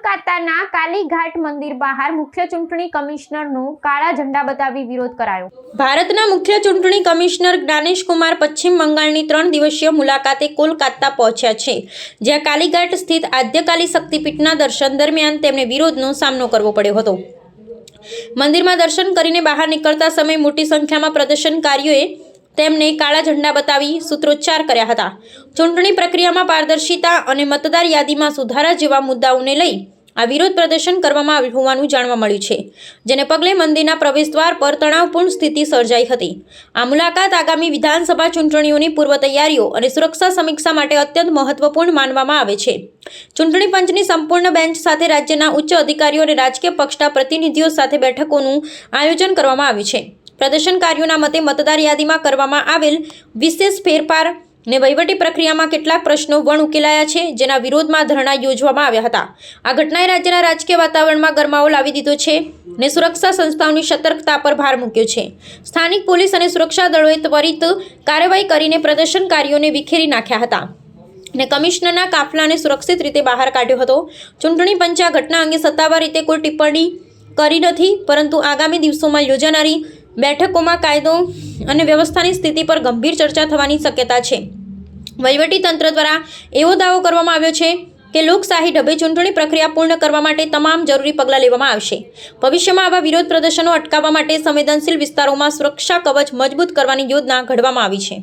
કોલકાતાના કાલીઘાટ મંદિર બહાર મુખ્ય ચૂંટણી કમિશનરનો કાળા ઝંડા બતાવી વિરોધ કરાયો। ભારતના મુખ્ય ચૂંટણી કમિશનર જ્ઞાનેશ કુમાર પશ્ચિમ બંગાળની 3 દિવસીય મુલાકાતે કોલકાતા પહોંચ્યા છે, જ્યાં કાલીઘાટ સ્થિત આદ્યકાલી શક્તિપીઠના દર્શન દરમિયાન તેમને વિરોધનો સામનો કરવો પડ્યો હતો। મંદિરમાં દર્શન કરીને બહાર નીકળતા સમયે મોટી સંખ્યામાં પ્રદર્શનકારીઓએ તેમને કાળા ઝંડા બતાવી સૂત્રોચ્ચાર કર્યા હતા। ચૂંટણી પ્રક્રિયામાં પારદર્શિતા અને મતદાર યાદીમાં સુધારા જેવા મુદ્દાઓને લઈ આ વિરોધ પ્રદર્શન કરવામાં આવ્યું હોવાનું જાણવા મળ્યું છે, જેને પગલે મંદિરના પ્રવેશદ્વાર પર તણાવપૂર્ણ સ્થિતિ સર્જાઈ હતી। આ મુલાકાત આગામી વિધાનસભા ચૂંટણીઓની પૂર્વ તૈયારીઓ અને સુરક્ષા સમીક્ષા માટે અત્યંત મહત્વપૂર્ણ માનવામાં આવે છે। ચૂંટણી પંચની સંપૂર્ણ બેન્ચ સાથે રાજ્યના ઉચ્ચ અધિકારીઓ અને રાજકીય પક્ષના પ્રતિનિધિઓ સાથે બેઠકોનું આયોજન કરવામાં આવ્યું છે। પ્રદર્શનકારીઓના મતે મતદાર યાદીમાં કરવામાં આવેલ વિશેષ ફેરફાર ને વહીવટી પ્રક્રિયામાં કેટલાક પ્રશ્નો વણ ઉકેલાયા છે, જેના વિરોધમાં ધરણા યોજવામાં આવ્યા હતા। આ ઘટનાએ રાજ્યના રાજકીય વાતાવરણમાં ગરમાવો લાવી દીધો છે ને સુરક્ષા સંસ્થાઓની સતર્કતા પર ભાર મૂક્યો છે। સ્થાનિક પોલીસ અને સુરક્ષા દળોએ ત્વરિત કાર્યવાહી કરીને પ્રદર્શનકારીઓને વિખેરી નાખ્યા હતા અને કમિશનરના કાફલાને સુરક્ષિત રીતે બહાર કાઢ્યો હતો। ચૂંટણી પંચે આ ઘટના અંગે સત્તાવાર રીતે કોઈ ટિપ્પણી કરી નથી, પરંતુ આગામી દિવસોમાં યોજાનારી બેઠકોમાં કાયદો અને વ્યવસ્થાની સ્થિતિ પર ગંભીર ચર્ચા થવાની શક્યતા છે। વહીવટી તંત્ર દ્વારા એવો દાવો કરવામાં આવ્યો છે કે લોકશાહી ઢબે ચૂંટણી પ્રક્રિયા પૂર્ણ કરવા માટે તમામ જરૂરી પગલાં લેવામાં આવશે। ભવિષ્યમાં આવા વિરોધ પ્રદર્શનો અટકાવવા માટે સંવેદનશીલ વિસ્તારોમાં સુરક્ષા કવચ મજબૂત કરવાની યોજના ઘડવામાં આવી છે।